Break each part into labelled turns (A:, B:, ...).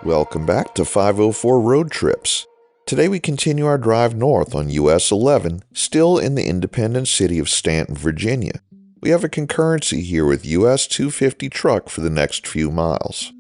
A: Welcome back to 504 Road Trips. Today we continue our drive north on US-11, still in the independent city of Staunton, Virginia. We have a concurrency here with US-250 truck for the next few miles.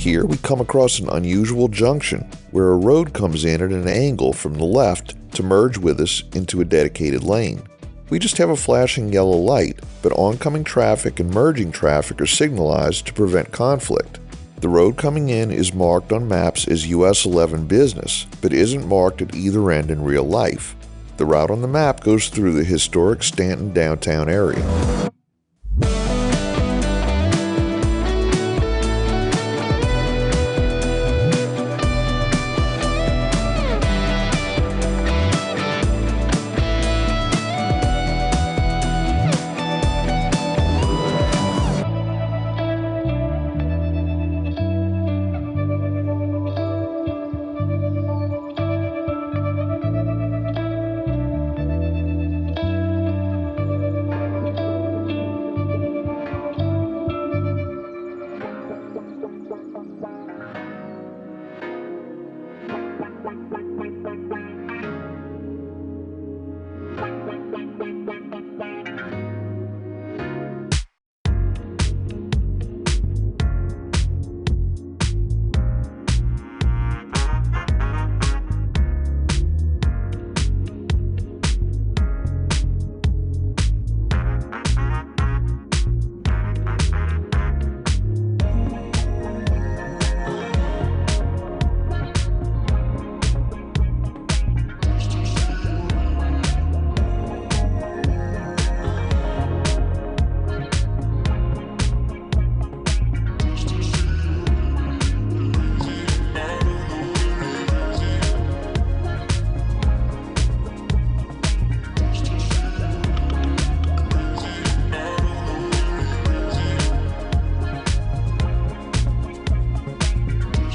A: Here we come across an unusual junction where a road comes in at an angle from the left to merge with us into a dedicated lane. We just have a flashing yellow light, but oncoming traffic and merging traffic are signalized to prevent conflict. The road coming in is marked on maps as US-11 business, but isn't marked at either end in real life. The route on the map goes through the historic Staunton downtown area.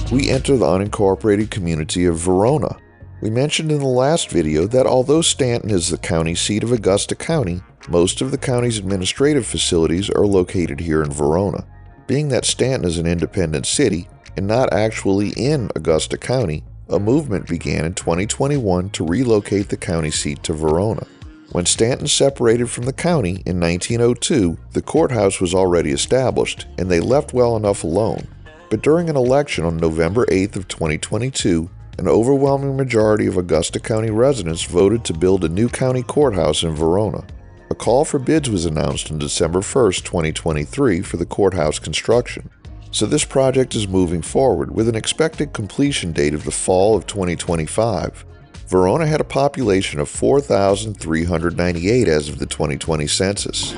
A: We enter the unincorporated community of Verona. We mentioned in the last video that although Staunton is the county seat of Augusta County, most of the county's administrative facilities are located here in Verona. Being that Staunton is an independent city and not actually in Augusta County, a movement began in 2021 to relocate the county seat to Verona. When Staunton separated from the county in 1902, the courthouse was already established, and they left well enough alone. But during an election on November 8th of 2022, an overwhelming majority of Augusta County residents voted to build a new county courthouse in Verona. A call for bids was announced on December 1st, 2023 for the courthouse construction. So this project is moving forward with an expected completion date of the fall of 2025. Verona had a population of 4,398 as of the 2020 census.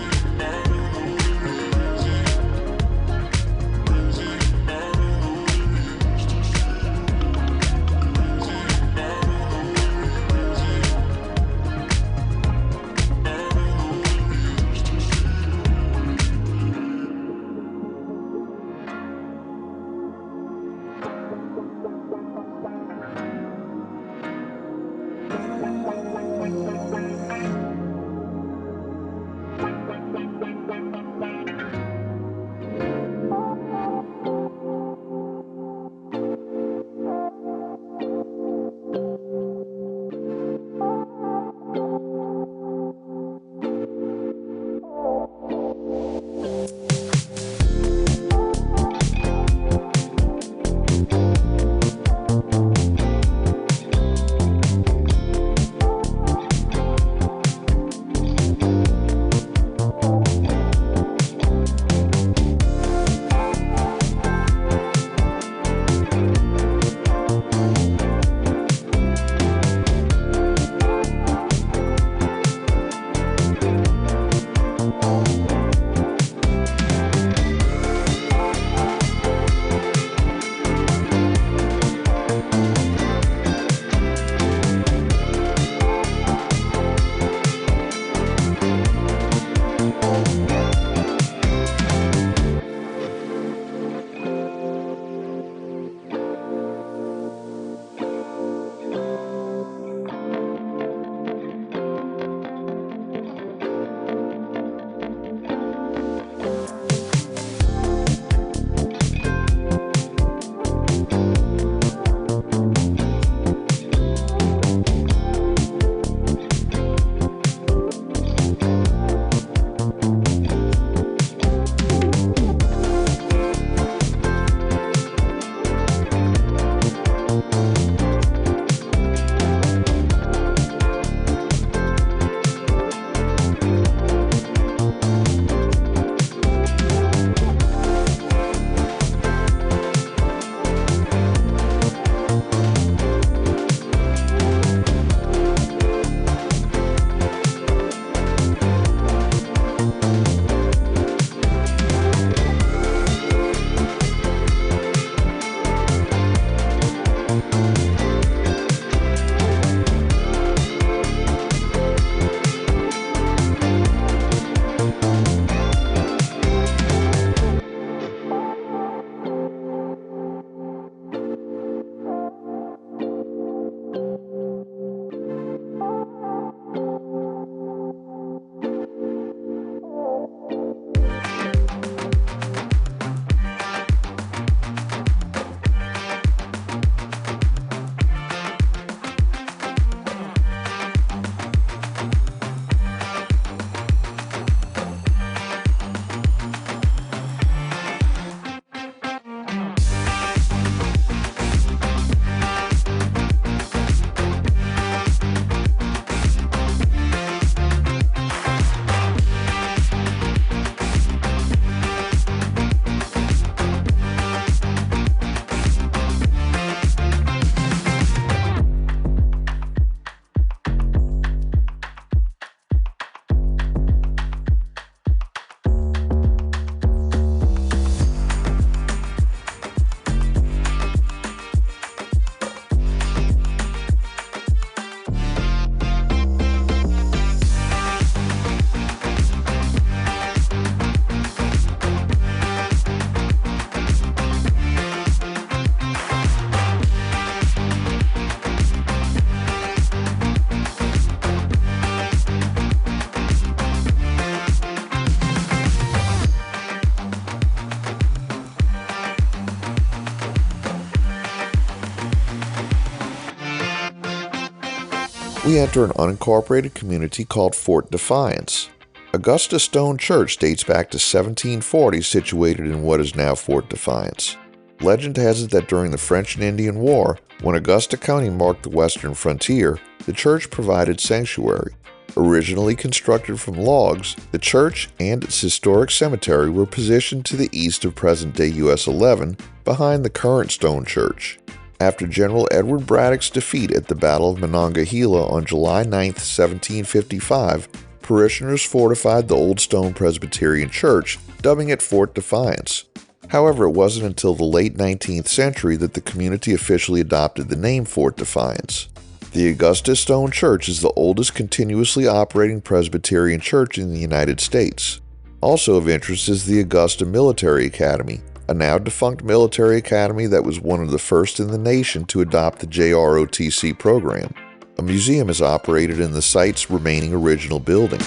A: we enter an unincorporated community called Fort Defiance. Augusta Stone Church dates back to 1740, situated in what is now Fort Defiance. Legend has it that during the French and Indian War, when Augusta County marked the western frontier, the church provided sanctuary. Originally constructed from logs, the church and its historic cemetery were positioned to the east of present-day US-11, behind the current stone church. After General Edward Braddock's defeat at the Battle of Monongahela on July 9, 1755, parishioners fortified the old stone Presbyterian church, dubbing it Fort Defiance. However, it wasn't until the late 19th century that the community officially adopted the name Fort Defiance. The Augusta Stone Church is the oldest continuously operating Presbyterian church in the United States. Also of interest is the Augusta Military Academy, a now-defunct military academy that was one of the first in the nation to adopt the JROTC program. A museum is operated in the site's remaining original building.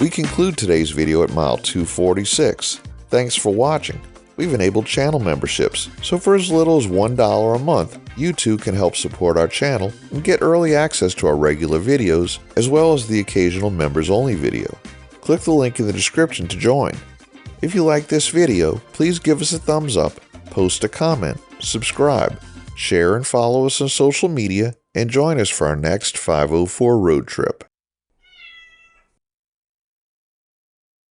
A: We conclude today's video at mile 246. Thanks for watching. We've enabled channel memberships, so for as little as $1 a month, you too can help support our channel and get early access to our regular videos, as well as the occasional members-only video. Click the link in the description to join. If you like this video, please give us a thumbs up, post a comment, subscribe, share and follow us on social media, and join us for our next 504 road trip.